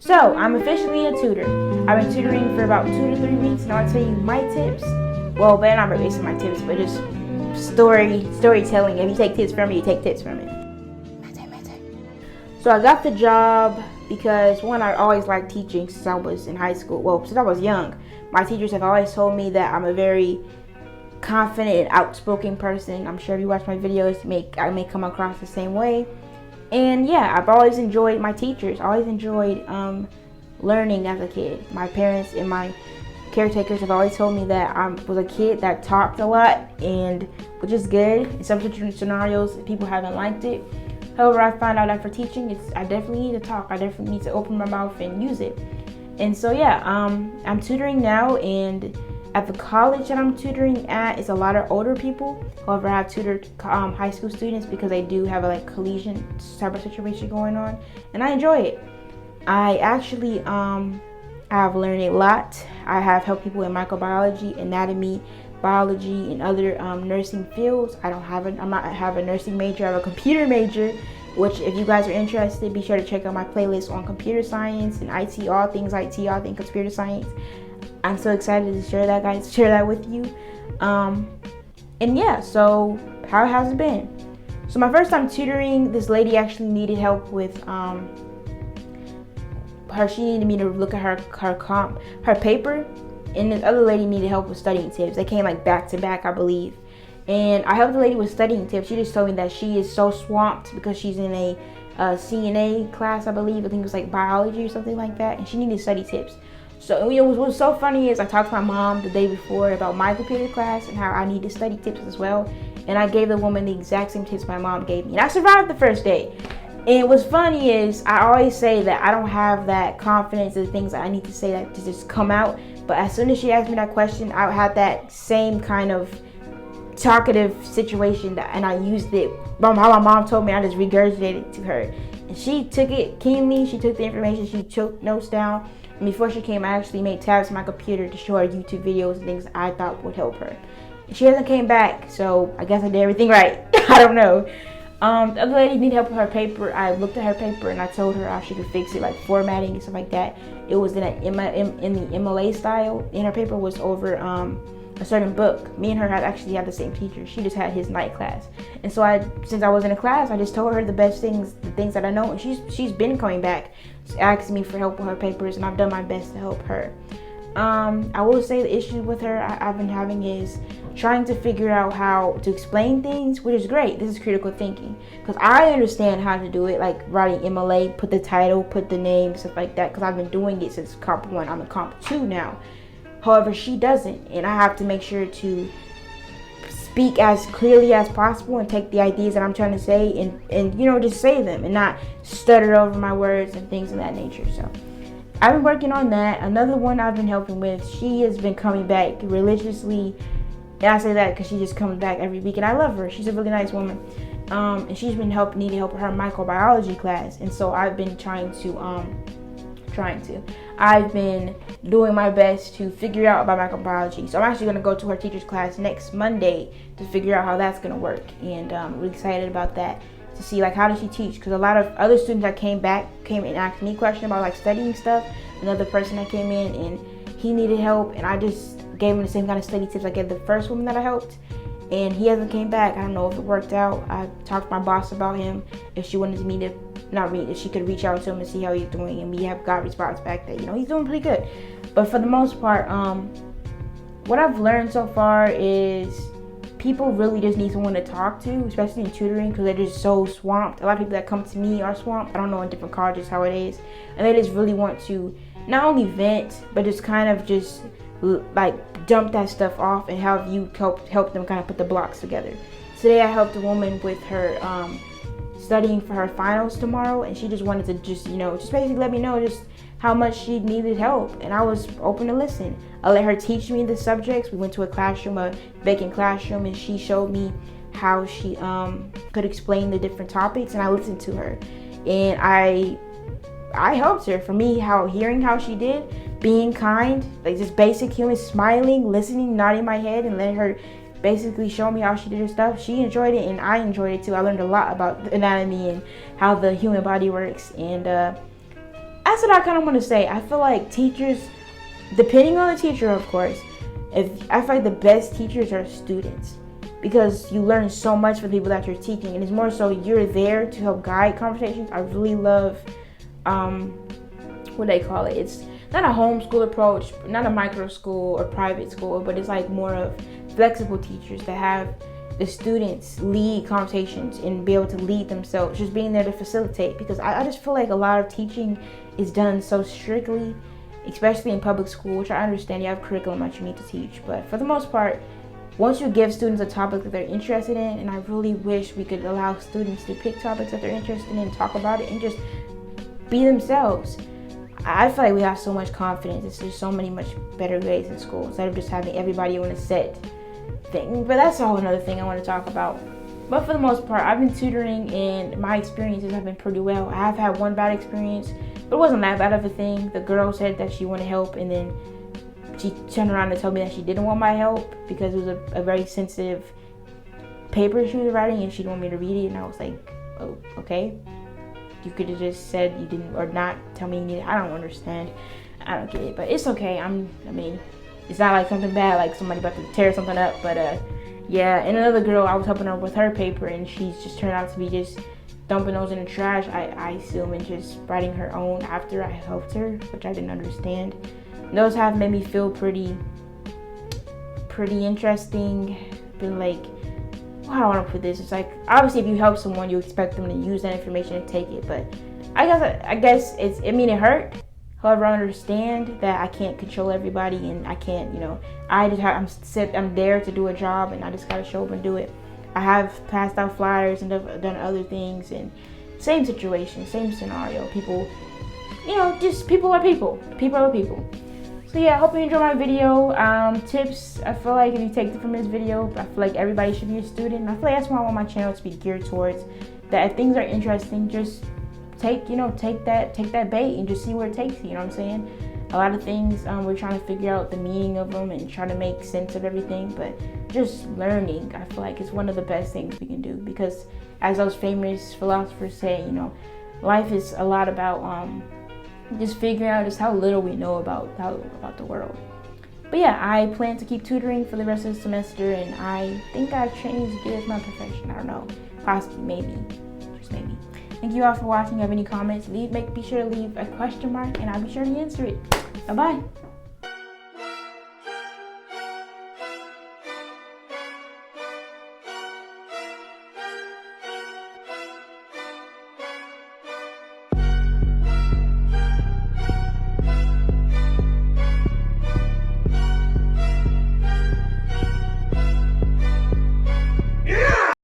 So I'm officially a tutor. I've been tutoring for about 2 to 3 weeks, and I'll tell you my tips. Well, but not based on my tips, but just storytelling. If you take tips from it, you take tips from it. So I got the job because, one, I always liked teaching since I was in high school. Well, since I was young, my teachers have always told me that I'm a very confident and outspoken person. I'm sure if you watch my videos, I may come across the same way. And yeah, I've always enjoyed my teachers. I always enjoyed learning as a kid. My parents and my caretakers have always told me that I was a kid that talked a lot, and which is good. In some scenarios, people haven't liked it. However, I found out that for teaching, I definitely need to talk. I definitely need to open my mouth and use it. And so yeah, I'm tutoring now, and at the college that I'm tutoring at, it's a lot of older people. However, I have tutored high school students because they do have a collision type of situation going on, and I enjoy it. I actually have learned a lot. I have helped people in microbiology, anatomy, biology, and other nursing fields. I'm not have a nursing major. I have a computer major, which, if you guys are interested, be sure to check out my playlist on computer science and IT, all things IT, all things computer science. I'm so excited to share that with you. And yeah, so how has it been? So my first time tutoring, this lady actually needed help with she needed me to look at her paper, and this other lady needed help with studying tips. They came back to back, I believe. And I helped the lady with studying tips. She just told me that she is so swamped because she's in a CNA class, I believe. I think it was biology or something like that, and she needed study tips. So what was so funny is I talked to my mom the day before about my computer class and how I needed study tips as well. And I gave the woman the exact same tips my mom gave me. And I survived the first day. And what's funny is I always say that I don't have that confidence in the things that I need to say that to just come out. But as soon as she asked me that question, I had that same kind of talkative situation and I used it. How my mom told me, I just regurgitated it to her. And she took it keenly. She took the information. She took notes down. And before she came, I actually made tabs on my computer to show her YouTube videos and things I thought would help her. And she hasn't came back, so I guess I did everything right. I don't know. The other lady needed help with her paper. I looked at her paper and I told her how she could fix it, formatting and stuff like that. It was in the MLA style, and her paper was over a certain book. Me and her actually had the same teacher. She just had his night class. And so since I was in a class, I just told her the things that I know. And she's been coming back, asking me for help with her papers, and I've done my best to help her. I will say the issue with her I've been having is trying to figure out how to explain things, which is great. This is critical thinking, because I understand how to do it, like writing MLA, put the title, put the name, stuff like that, because I've been doing it since Comp 1. I'm in Comp 2 now. However, she doesn't, and I have to make sure to speak as clearly as possible and take the ideas that I'm trying to say and just say them and not stutter over my words and things of that nature. So I've been working on that. Another one I've been helping with, she has been coming back religiously, and I say that because she just comes back every week, and I love her. She's a really nice woman, and she's been needing help with her microbiology class, and so I've been I've been doing my best to figure out about microbiology. So I'm actually going to go to her teacher's class next Monday to figure out how that's going to work, and I'm really excited about that, to see how does she teach, because a lot of other students that came and asked me questions about studying stuff. Another person that came in and he needed help, and I just gave him the same kind of study tips I gave the first woman that I helped, and he hasn't came back. I don't know if it worked out. I talked to my boss about him, if she wanted me to if she could reach out to him and see how he's doing, and we have got response back that he's doing pretty good. But for the most part, what I've learned so far is people really just need someone to talk to, especially in tutoring, because they're just so swamped. A lot of people that come to me are swamped. I don't know in different colleges how it is, and they just really want to not only vent, but just kind of just dump that stuff off and have you help them kind of put the blocks together. Today I helped a woman with her studying for her finals tomorrow, and she just wanted to just basically let me know just how much she needed help, and I was open to listen. I let her teach me the subjects. We went to a vacant classroom, and she showed me how she could explain the different topics, and I listened to her, and I helped her. For me, hearing how she did, being kind, just basic human, smiling, listening, nodding my head, and letting her basically show me how she did her stuff. She enjoyed it, and I enjoyed it too. I learned a lot about anatomy and how the human body works, and I that's what I kind of want to say. I feel like teachers, depending on the teacher, of course, I feel like the best teachers are students, because you learn so much from the people that you're teaching, and it's more so you're there to help guide conversations. I really love, what they call it. It's not a homeschool approach, not a micro school or private school, but it's like more of flexible teachers that have the students lead conversations and be able to lead themselves, just being there to facilitate. Because I just feel like a lot of teaching is done so strictly, especially in public school, which I understand you have curriculum that you need to teach, but for the most part, once you give students a topic that they're interested in, and I really wish we could allow students to pick topics that they're interested in, talk about it, and just be themselves. I feel like we have so much confidence. It's just so many much better grades in school instead of just having everybody on a set thing. But that's a whole another thing I want to talk about. But for the most part, I've been tutoring, and my experiences have been pretty well. I have had one bad experience, but it wasn't that bad of a thing. The girl said that she wanted help, and then she turned around and told me that she didn't want my help because it was a very sensitive paper she was writing, and she didn't want me to read it. And I was like, oh, okay. You could have just said you didn't, or not tell me you needed. I don't understand. I don't get it, but it's okay. I mean, it's not like something bad, like somebody about to tear something up. But yeah. And another girl, I was helping her with her paper, and she's just turned out to be just dumping those in the trash. I assume, and just writing her own after I helped her, which I didn't understand. And those have made me feel pretty interesting. Been like, how do I want to put this? It's like, obviously if you help someone, you expect them to use that information and take it, but I guess it hurt. However, I understand that I can't control everybody, and I can't, I'm there to do a job, and I just gotta show up and do it. I have passed out flyers and done other things, and same situation, same scenario. People, just people are people. People are people. So yeah, I hope you enjoyed my video. Tips, I feel like if you take it from this video, I feel like everybody should be a student. And I feel like that's why I want my channel to be geared towards that. If things are interesting, just take that bait and just see where it takes you, you know what I'm saying? A lot of things, we're trying to figure out the meaning of them and try to make sense of everything, but just learning, I feel like, is one of the best things we can do, because as those famous philosophers say, life is a lot about just figuring out just how little we know about the world. But yeah, I plan to keep tutoring for the rest of the semester, and I think I've changed it as my profession. I don't know, possibly, maybe, just maybe. Thank you all for watching. If you have any comments, be sure to leave a question mark, and I'll be sure to answer it. Bye bye.